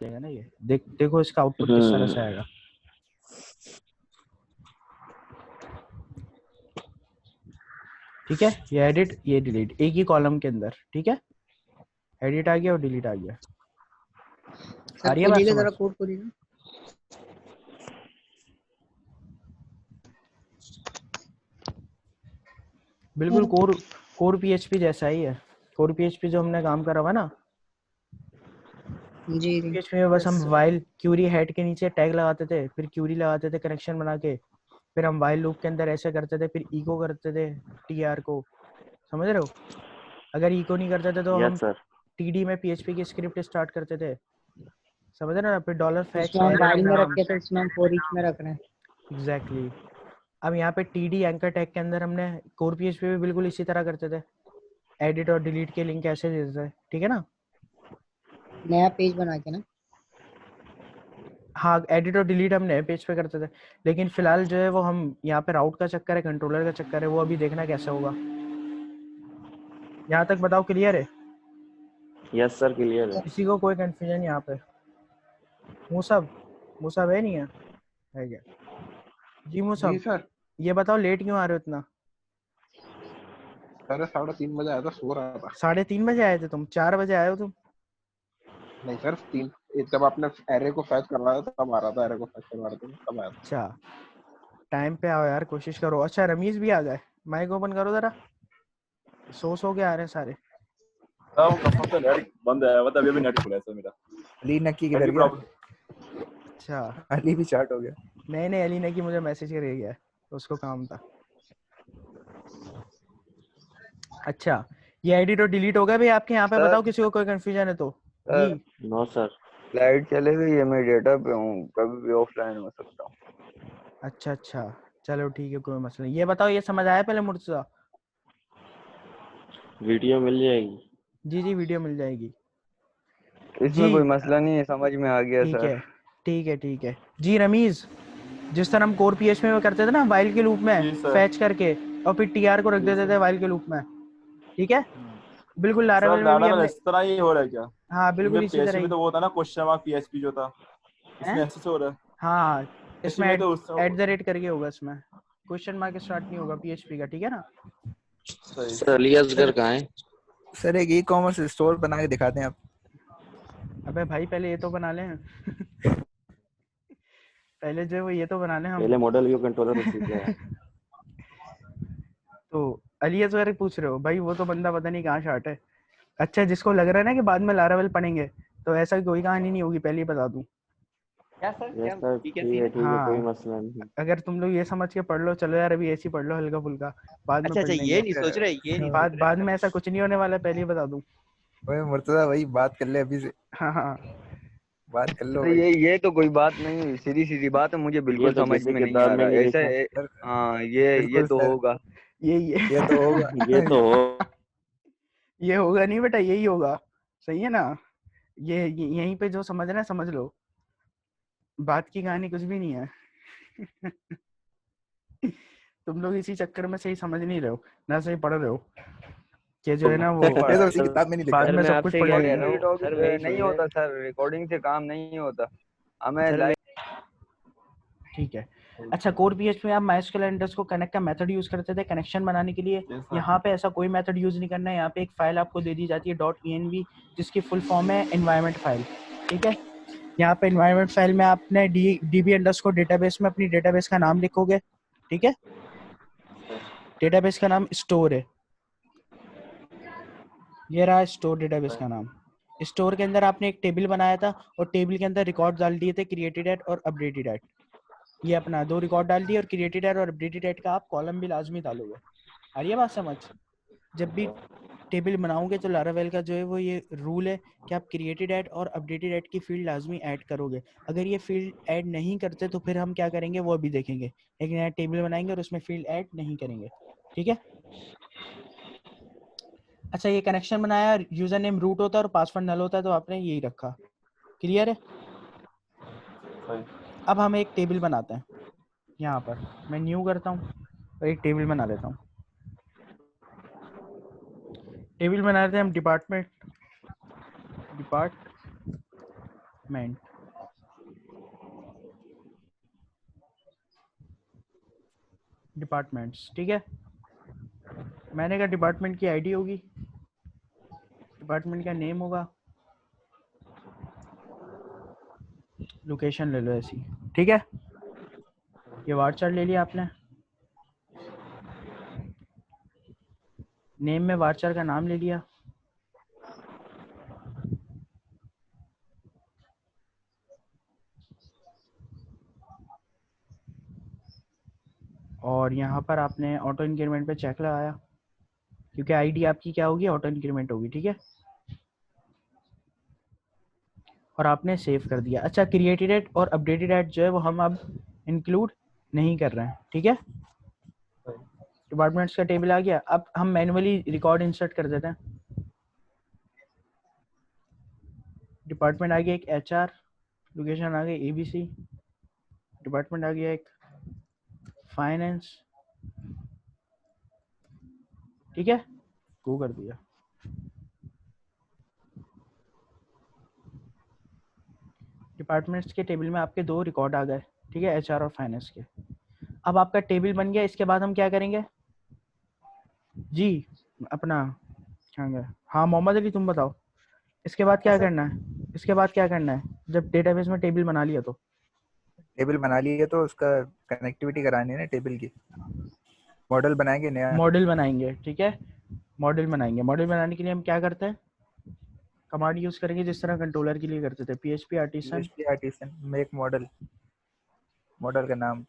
लेगा ना ये। देखो इसका आउटपुट किस तरह से आएगा। ठीक है, ये एडिट ये डिलीट एक ही कॉलम के अंदर। ठीक है, एडिट आ गया और डिलीट आ गया। आ रही है बात समझ? कोड खोलिए। बिल्कुल कोर पीएचपी जैसा ही है। कोर पीएचपी जो हमने काम करा हुआ ना, जी पीएचपी में बस हम वाइल क्यूरी हेड के नीचे टैग लगाते थे, फिर क्यूरी लगाते थे कनेक्शन बना के, फिर हम वाइल लूप के अंदर ऐसे करते थे, फिर इको करते थे टीआर को। समझ रहे हो? अगर इको नहीं करते थे तो हम टीडी में पीएचपी की स्क्रिप्ट स्टार्ट करते थे। समझ रहे हो ना? फिर डॉलर फैच इसमें हम वाइल में रखे थे, इसमें हम फॉर ईच में रख रहे हैं। एग्जैक्टली। अब यहाँ पे टीडी एंकर टैग के अंदर हमने कोर पीएचपी भी बिल्कुल इसी तरह करते थे, एडिट और डिलीट के लिंक ऐसे देते थे। ठीक है ना? नया पेज बना के ना। हाँ, एडिट और डिलीट हम नए पेज पे करते थे, लेकिन फिलहाल जो है वो हम यहाँ पे राउट का चक्कर है, कंट्रोलर का चक्कर है, वो अभी देखना कैसे होगा। यहाँ तक बताओ क्लियर है? यस सर क्लियर है। किसी को कोई कंफ्यूजन यहाँ पे? मुसब है नहीं है? है क्या? जी मुसब। जी सर। ये बताओ लेट क्यों आ रहे हो इतना? सर 3:30 बजे आया था, सो रहा था। 3:30 बजे आए थे तुम? 4 बजे आए हो तुम? नहीं सर, 3 जब आपने एरे को फैच करवाया था तब आ रहा था, एरे को फैच करवा रहे थे तब आया था। अच्छा, टाइम पे आओ यार, कोशिश करो। अच्छा रमीज भी आ जाए, माइक ओपन करो जरा। सो के आ रहे हैं सारे। नेट बंद है, मतलब अभी नेट खुला है सर मेरा। अली नक्की किधर गया? अच्छा, अली भी चार्ट हो गया। नहीं अली ने कि मुझे मैसेज कर गया, उसको काम था। अच्छा, ये एडिट और डिलीट हो गया भाई आपके यहाँ पे? बताओ किसी को कोई कंफ्यूजन है तो। जी नो सर। लाइट चले गई है, मैं डेटा पे हूँ, कभी भी ऑफलाइन हो सकता हूँ। अच्छा, चलो ठीक है, कोई मसला नहीं। ये बताओ, ये समझ आया पहले मुर्तजा? वीडियो मिल जाएगी? जी वीडियो मिल जाएगी इसमें कोई मसला नहीं है, समझ में आ गया सर। ठीक है जी। रमीज, जिस तरह हम कोर पीएचपी में करते थे ना, वाइल के लूप में फैच करके और फिर टीआर को रख देते थे वाइल के लूप में। ठीक है, बिल्कुल लारावेल में भी हमने इस तरह ही हो रहा है क्या? हाँ बिल्कुल इसी तरह ही। तो वो था ना क्वेश्चन मार्क पीएचपी जो था, इसमें ऐसे से हो रहा है। हाँ, इसमें तो @ करके होगा, इसमें क्वेश्चन मार्क स्टार्ट नहीं होगा पीएचपी का। ठीक है ना? सर अली असगर कहाँ है? सर एक ई कॉमर्स स्टोर बना के दिखाते हैं आप। अबे भाई पहले ये तो बना लें पहले जो वो ये तो बना लें हम। पहले मॉडल व्यू कंट्रोलर सीख ले। तो अली असगर पूछ रहे हो भाई? वो तो बंदा पता नहीं कहाँ शार्ट है। अच्छा, जिसको लग रहा है ना कि बाद में लारावेल पढ़ेंगे, तो ऐसा कोई कहानी नहीं होगी, पहले ही बता दूं। क्या सर? ठीक है कोई मसला नहीं। अगर तुम लोग ये समझ के पढ़ लो, चलो यार अभी ऐसे ही पढ़ लो हल्का फुल्का, बाद में पढ़ लेंगे। ये नहीं सोच रहे, ये नहीं बाद में ऐसा कुछ नहीं होने वाला, पहले ही बता दूं। ओए मुर्तजा भाई, बात कर ले अभी से। हाँ बात कर लो। ये तो कोई बात नहीं, सीधी बात है, मुझे बिल्कुल तो समझ में नहीं आ रहा ऐसा। हाँ ये तो होगा, ये तो होगा ये तो हो। ये होगा नहीं बेटा, यही होगा। सही है ना? ये यहीं पे जो समझ रहे हैं समझ लो, बात की कहानी कुछ भी नहीं है तुम लोग इसी चक्कर में सही समझ नहीं रहे हो ना, सही पढ़ रहे हो कि जो है ना वो ये तो उसी किताब में नहीं लिखा बाद है। में सब कुछ पढ़ लेंगे। नहीं होता सर, रिकॉर्डिंग से काम नहीं होता हमें लाइव। ठीक है। अच्छा, कोर पीएचपी में आप माइस्क्यूएल अंडरस्कोर कनेक्ट का मेथड यूज करते थे कनेक्शन बनाने के लिए। यहाँ पे ऐसा कोई मेथड यूज नहीं करना है। यहाँ पे एक फाइल आपको दे दी जाती है .env, जिसकी फुल फॉर्म है एनवायरनमेंट फाइल। ठीक है, यहाँ पे एनवायरनमेंट फाइल में आपने db अंडरस्कोर डेटाबेस में अपनी डेटाबेस का नाम लिखोगे। ठीक है, डेटाबेस का नाम स्टोर है, ये रहा स्टोर डेटाबेस का नाम। स्टोर के अंदर आपने एक टेबल बनाया था और टेबल के अंदर रिकॉर्ड डाल दिए थे, क्रिएटेड एट और अपडेटेड एट। ये अपना 2 रिकॉर्ड डाल दिए और क्रिएटेड एट और अपडेटेड एट का आप कॉलम भी लाजमी डालोगे। आ रही है बात समझ? जब भी टेबल बनाओगे तो लारावेल का जो है वो ये रूल है कि आप क्रिएटेड एट और अपडेटेड एट की फील्ड लाजमी ऐड करोगे। अगर ये फील्ड ऐड नहीं करते तो फिर हम क्या करेंगे वो अभी देखेंगे। एक नया टेबल बनाएंगे और उसमें फील्ड ऐड नहीं करेंगे। ठीक है? अच्छा, ये कनेक्शन बनाया, यूजर नेम रूट होता है और पासवर्ड नल होता है, तो आपने यही रखा। क्लियर है? अब हम एक टेबल बनाते हैं। यहाँ पर मैं न्यू करता हूँ और एक टेबल बना लेता हूँ। टेबल बना लेते हैं हम डिपार्ट डिपार्टमेंट्स, ठीक है। मैंने कहा डिपार्टमेंट की आईडी होगी, डिपार्टमेंट का नेम होगा, लोकेशन ले लो ऐसी, ठीक है। ये वार्चार ले लिया आपने, नेम में वार्चार का नाम ले लिया, और यहाँ पर आपने ऑटो इंक्रीमेंट पे चेक लगाया, क्योंकि आईडी आपकी क्या होगी, ऑटो इंक्रीमेंट होगी, ठीक है। और आपने सेव कर दिया। अच्छा, क्रिएटेड एट और अपडेटेड एट जो है वो हम अब इंक्लूड नहीं कर रहे हैं, ठीक है। डिपार्टमेंट्स का टेबल आ गया, अब हम मैन्युअली रिकॉर्ड इंसर्ट कर देते हैं। डिपार्टमेंट आ गया एक HR, लोकेशन आ गई ABC, डिपार्टमेंट आ गया एक फाइनेंस, ठीक है, गो कर दिया। डिपार्टमेंट्स के टेबल में आपके 2 रिकॉर्ड आ गए, ठीक है, HR और फाइनेंस के। अब आपका टेबल बन गया, इसके बाद हम क्या करेंगे जी, अपना क्या गया, हाँ मोहम्मद अली तुम बताओ, इसके बाद क्या करना है, इसके बाद क्या करना है जब डेटाबेस में टेबल बना लिया तो? टेबल बना लिए तो उसका कनेक्टिविटी करानी है ना, टेबल की मॉडल बनाएंगे, नया मॉडल बनाएंगे, ठीक है, मॉडल बनाएंगे। मॉडल बनाने के लिए हम क्या करते हैं, कमांड यूज करेंगे जिस तरह कंट्रोलर के लिए करते थे, PHP artisan make model, model का नाम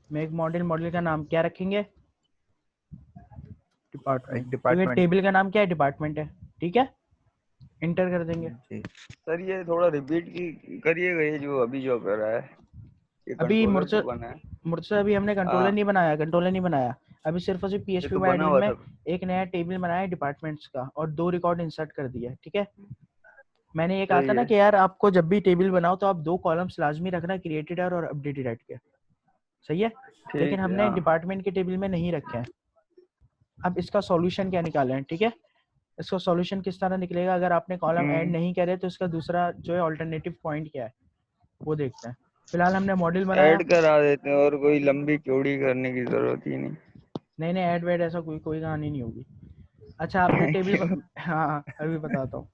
मेक मॉडल, मॉडल का नाम क्या रखेंगे, डिपार्टमेंट, डिपार्टमेंट, टेबल का नाम क्या है, डिपार्टमेंट है, ठीक है, इंटर कर देंगे। सर ये थोड़ा रिपीट की करिएगा, ये जो अभी जो कर रहा है ये अभी कंट्रोलर तो बना है मुझसे अभी हमने कंट्रोलर नहीं बनाया, कंट्रोलर नहीं बनाया अभी, सिर्फ और सिर्फ ये PHP तो बना एडमिन हुआ में था। एक नया टेबल बनाया है डिपार्टमेंट्स का, और 2 रिकॉर्ड इंसर्ट कर दिया है, ठीक है। मैंने ये कहा था ना कि यार आपको जब भी टेबल बनाओ तो आप 2 कॉलम्स लाजमी रखना, क्रिएटेड और अपडेटेड के, सही है। लेकिन हमने डिपार्टमेंट के टेबल में नहीं रखे हैं। अब इसका सॉल्यूशन क्या निकालें, ठीक है। इसका सॉल्यूशन किस तरह निकलेगा, अगर आपने कॉलम ऐड नहीं करे तो इसका दूसरा जो है अल्टरनेटिव पॉइंट क्या है वो देखते हैं। फिलहाल हमने मॉडल बनाया, ऐड करा देते हैं, और कोई लंबी चौड़ी करने की जरूरत ही नहीं। नहीं ऐड वेड ऐसा कोई कहानी नहीं होगी। अच्छा आपने टेबल हाँ अभी बताता हूँ।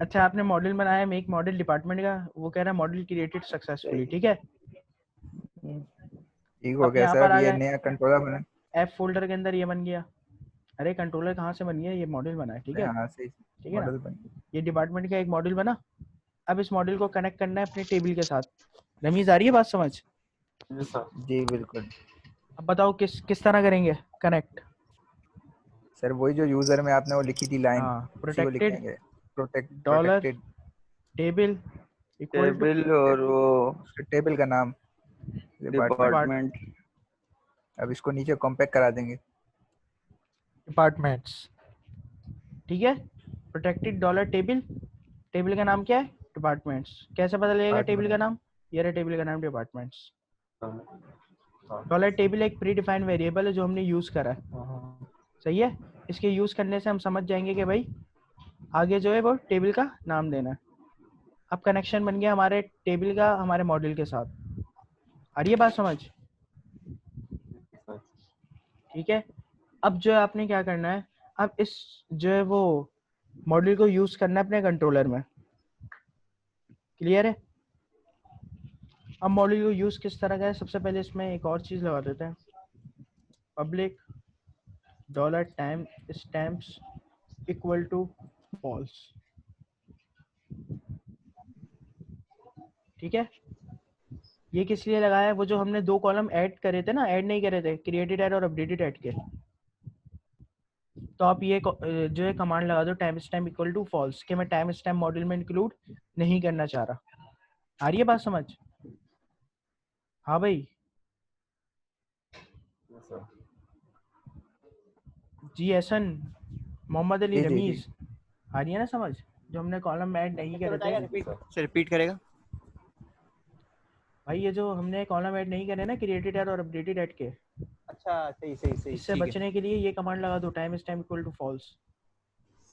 अच्छा आपने मॉडल बनाया, मेक मॉडल डिपार्टमेंट का, वो कह रहा है मॉडल क्रिएटेड सक्सेसफुली, ठीक है। ठीक हो गया सर, ये नया कंट्रोलर बना, F फोल्डर के अंदर ये बन गया। अरे कंट्रोलर कहाँ से बन गया, ये मॉडल बना है, ठीक है, ठीक है ना। ये डिपार्टमेंट का एक मॉडल बना। अब इस मॉडल को कनेक्ट करना है अपने टेबल के साथ। रमीज आ रही है बात समझ? जी बिल्कुल। अब बताओ किस तरह करेंगे कनेक्ट? सर वही जो यूजर में आपने वो लिखी थी line, protected protected table equal to table और वो टेबल का नाम डिपार्टमेंट। अब इसको नीचे कॉम्पैक्ट करा देंगे, डिपार्टमेंट्स, ठीक है। प्रोटेक्टेड डॉलर टेबल, टेबल का नाम क्या है, डिपार्टमेंट्स। कैसे पता लगेगा टेबल का नाम, ये रहा टेबल का नाम डिपार्टमेंट्स। डॉलर टेबल एक प्री डिफाइंड वेरिएबल है जो हमने यूज करा है, सही है। इसके यूज करने से हम समझ जाएंगे कि भाई आगे जो है वो टेबल का नाम देना है। अब कनेक्शन बन गया हमारे टेबल का हमारे मॉडल के साथ। आ रही है बात समझ? ठीक है। अब जो है आपने क्या करना है, अब इस जो है वो मॉडल को यूज करना है अपने कंट्रोलर में। क्लियर है? अब मॉडल को यूज किस तरह का है, सबसे पहले इसमें एक और चीज लगा देते हैं, public dollar timestamps equal to false, ठीक है। ये किस लिए लगाया है, वो जो हमने 2 कॉलम ऐड करे थे ना, ऐड नहीं करे थे, क्रिएटेड ऐड और अपडेटेड ऐड के, तो आप ये जो है कमांड लगा दो timestamp equal to false, कि मैं टाइम स्टैम्प मॉडल में इंक्लूड नहीं करना चाह रहा। आ रही है बात समझ? हाँ भाई जी, एहसन, मोहम्मद अली, रमीज, आ रही है ना समझ? जो हमने कॉलम ऐड नहीं करे थे, रिपीट करेगा भाई ये जो हमने कॉलम ऐड नहीं करे ना क्रिएटेड ऐड और अपडेटेड ऐड के, अच्छा सही इससे बचने के लिए ये कमांड लगा दो timestamp equal to false.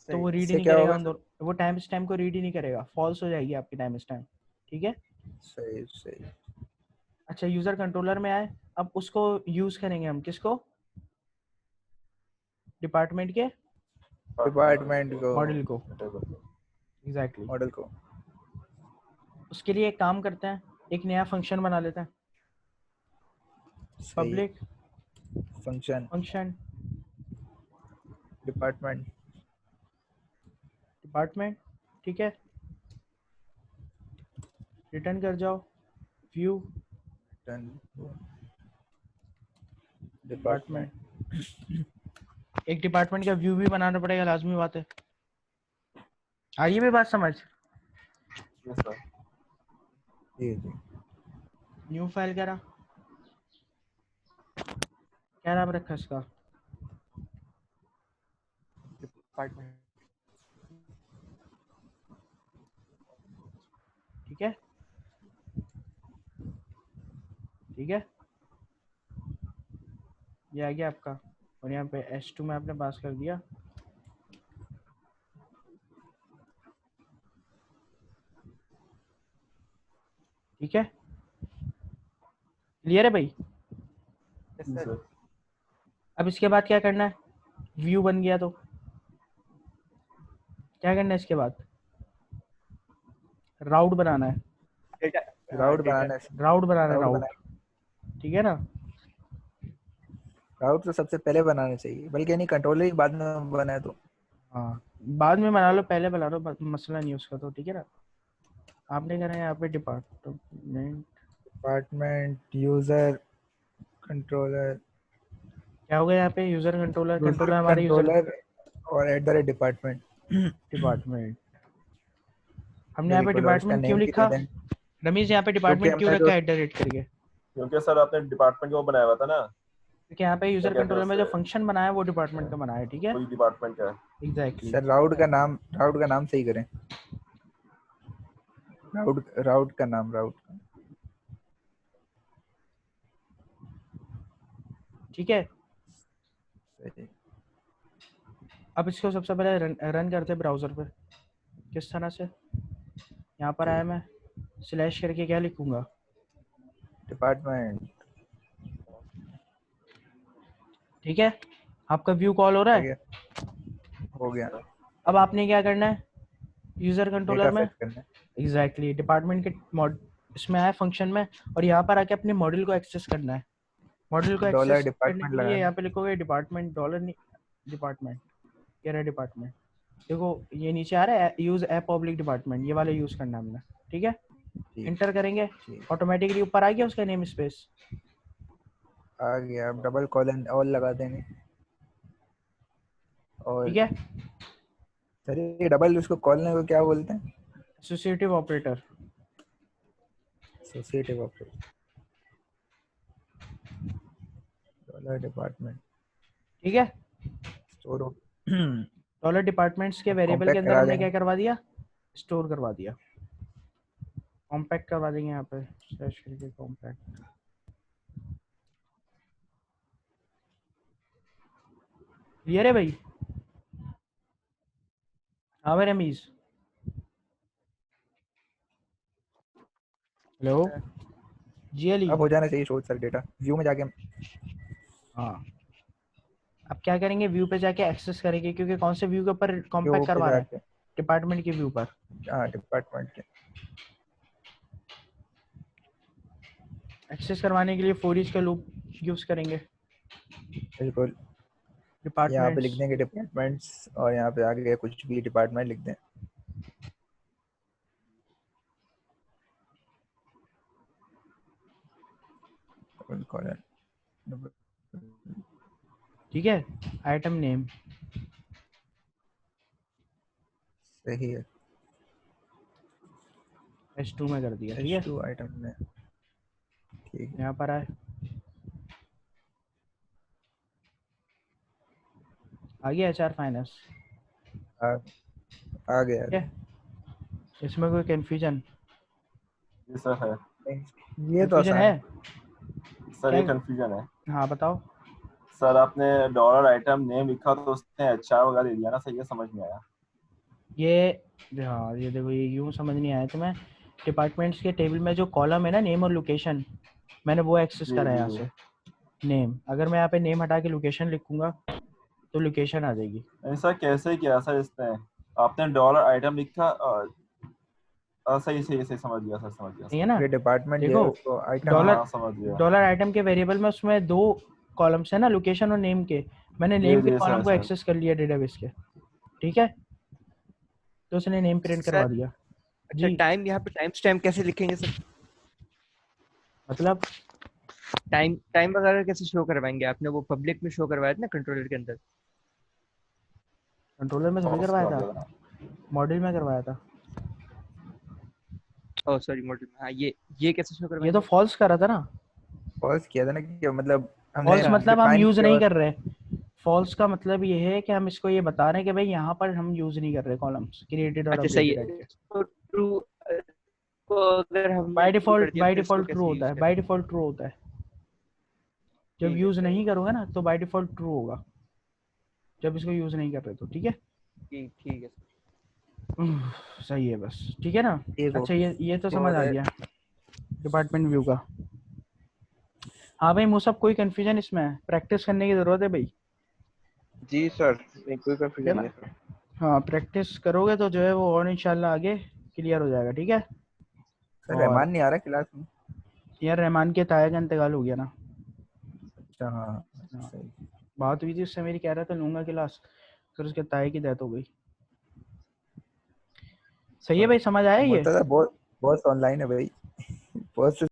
तो वो रीड ही इससे नहीं क्या करेगा होगा? वो टाइम स्टैम्प को रीड ही नहीं करेगा, फॉल्स हो जाएगी आपकी टाइम स्टैम्प। ठीक है। सही सही। अच्छा यूजर कंट्रोलर में आए, अब उसको यूज करेंगे हम किसको, डिपार्टमेंट के डिपार्टमेंट को, मॉडल को। एग्जैक्टली मॉडल को। उसके लिए एक काम करते हैं, एक नया फंक्शन बना लेते हैं, सही। Public function function department. Department. ठीक है, रिटर्न कर जाओ व्यू डिपार्टमेंट। एक डिपार्टमेंट का व्यू भी बनाना पड़ेगा, लाजमी बात है। आइए भी बात समझ। Yes sir. जी जी। न्यू फाइल करा, क्या नाम रखा इसका, डिपार्टमेंट। ठीक है, ठीक है, ये आ गया आपका। और यहाँ पे S2 में आपने पास कर दिया। ठीक है, क्लियर है भाई। सर अब इसके बाद क्या करना है, व्यू बन गया तो क्या करना है इसके बाद, राउट बनाना है, राउट बनाना है। राउट बनाना है, राउट राउट। ठीक है ना। राउट तो सबसे पहले बनाना चाहिए, बल्कि नहीं कंट्रोलर ही बाद में बनाए तो। हाँ बाद में बना लो, पहले बना लो, मसला नहीं उसका तो। ठीक है ना। आपने करना है यहाँ पे डिपार्टमेंट यूजर कंट्रोलर। क्या होगा यहाँ पे, यूजर कंट्रोलर, कंट्रोलर हमारे यूजर कंट्रोलर और डिपार्टमेंट। डिपार्टमेंट। हमने यहाँ पे बिल्कुल, और इसका डिपार्टमेंट क्यों नेम भी लिखा दे दें रमीज, यहाँ पे क्योंकि डिपार्टमेंट क्यों हमने रखा जो है @ करके, क्योंकि सर आपने डिपार्टमेंट को बनाया हुआ था ना, क्योंकि यहाँ पे क्या यूजर कहते हैं कंट्रोलर में जो उसे, फंक्शन बनाया है वो डिपार्टमेंट का बनाया है। ठीक है, कोई डिपार्टमेंट का है। एग्जैक्टली। सर राउट का नाम सही करें। राउट का नाम ठीक है। सही। अब इसको सबसे पहले रन करते हैं ब्राउजर पे। किस तरह से, यहाँ पर आया मैं स्लैश करके क्या लिखूंगा, डिपार्टमेंट। ठीक है। आपका व्यू कॉल हो रहा है। हो गया। अब आपने क्या करना है, यूजर कंट्रोलर डेटा में फेच करना है। एग्जैक्टली डिपार्टमेंट के इसमें आया फंक्शन में, और यहाँ पर आके अपने मॉडल को एक्सेस करना है। मॉडल को एक्सेस करने डिपार्टमेंट के लिए लगाना यहाँ पे लिखोगे डिपार्टमेंट डॉलर डिपार्टमेंट, ये रहा डिपार्टमेंट। देखो ये नीचे आ रहा है यूज ऐप पब्लिक डिपार्टमेंट, ये वाला यूज करना है हमने। ठीक है, इंटर करेंगे, ऑटोमेटिकली ऊपर आ गया उसका नेम स्पेस आ गया। अब डबल कॉलन ऑल लगा देंगे। और ठीक है, सर ये डबल उसको कॉलन को क्या बोलते हैं? Associative operator. Associative operator. Dollar department. ठीक है, स्टोर डॉलर डिपार्टमेंट्स के वेरिएबल के अंदर हमने क्या करवा दिया, स्टोर करवा दिया, कॉम्पैक्ट करवा देंगे यहाँ पे स्लैश करके कॉम्पैक्ट। क्लियर है भाई। हाँ भाई रमीज, हेलो जी अली। अब हो जाना चाहिए शो सर डेटा व्यू में जाके। हाँ अब क्या करेंगे, व्यू पे जाके एक्सेस करेंगे, क्योंकि कौन से व्यू के ऊपर कॉम्पैक्ट करवा रहे हैं, डिपार्टमेंट के व्यू पर। हाँ डिपार्टमेंट के एक्सेस करवाने के लिए फॉर ईच का लूप यूज करेंगे। बिल्कुल। यहाँ पे लिख डिपार्टमेंट्स, देंगे डिपार्टमेंट्स, और यहाँ पे आगे कुछ भी डिपार्टमेंट लिख दें। ठीक है, आइटम नेम सही है। S2 में कर दिया। ठीक है, S2 आइटम में। ठीक है। यहाँ पर आए, आ गया HR फाइनेंस। आ गया। ठीक है, इसमें कोई कंफ्यूजन, ये सर है, ये तो कंफ्यूजन आसान है सर ये क्या? कंफ्यूजन है। हाँ बताओ। सर आपने डॉलर आइटम नेम लिखा तो उसने HR वगैरह दे दिया ना, सही है, समझ नहीं आया। ये हाँ ये देखो, ये यूं समझ नहीं आया तुम्हें। डिपार्टमेंट्स के टेबल में जो कॉलम है ना, नेम और लोकेशन, मैंने वो एक्सेस जी करा है यहाँ जी से। नेम, अगर मैं यहाँ पे नेम हटा के लोकेशन लिखूंगा तो लोकेशन आ जाएगी। ऐसा कैसे किया सर इसने? आपने डॉलर आइटम लिखा सही सही सही समझ गया सर, समझ गया सही है ना? ये डिपार्टमेंट जो है देखो उसको आइटम डॉलर हाँ समझ गया। डॉलर आइटम के वेरिएबल में उसमें 2 कॉलम्स है ना, लोकेशन और नेम के। मैंने जी नेम के जी कॉलम सर को सर एक्सेस कर लिया डेटाबेस के, ठीक है, तो उसने नेम प्रिंट सर करवा दिया। अच्छा, जी टाइम यहाँ पे टाइम स्टैम्प कैसे लिखेंगे सर? मतलब टाइम वगैरह कैसे शो करवाएंगे? आपने वो पब्लिक में शो करवाया था ना कंट्रोलर के अंदर। कंट्रोलर में थोड़ी False करवाया कर था, दिया था। मॉडल में करवाया था। Oh sorry, model. हाँ, ये कैसे शो ये करवाएंगे? तो फॉल्स करा था ना। फॉल्स किया था ना, कि मतलब हमने फॉल्स मतलब हम डिफाइन यूज किया नहीं और कर रहे। फॉल्स का मतलब ये है कि हम इसको ये बता रहे हैं कि भाई यहाँ पर हम यूज नहीं कर रहे कॉलम्स क्रिएटेड और अच्छा सही अपडेटेड है। के। तो ट्रू को अगर हमने बाय ट्रू कर डिफॉल्ट दिया फिर इसको ट्रू कैसे होता यूज है, करें? बाय डिफॉल्ट ट्रू होता है। जब ठीक है यूज सर, नहीं करोगे ना तो बाय डिफॉल्ट ट्रू होगा, जब इसको यूज नहीं कर रहे तो, ठीक है। ठीक है सर। सही है बस, ठीक है ना। एक अच्छा ये तो समझ और आ है। गया डिपार्टमेंट व्यू का। हाँ भाई मुसब, कोई कंफ्यूजन इसमें है? प्रैक्टिस करने की जरूरत है भाई, जी सर, नहीं कोई ठीक है कंफ्यूजन ना। नहीं है सर। हाँ प्रैक्टिस करोगे तो जो है वो और इंशाल्लाह आगे क्लियर हो जाएगा, ठीक है। सर और रहमान नहीं आ रहा क्लास में? यार रहमान के ताया का इंतकाल हो गया ना। अच्छा हाँ हाँ, सही। बात हुई थी उससे मेरी, कह रहा था लूंगा क्लास, फिर उसके ताए की डेथ हो गई। सही है भाई, समझ आया ये? मुर्तजा बॉस ऑनलाइन है भाई, बॉस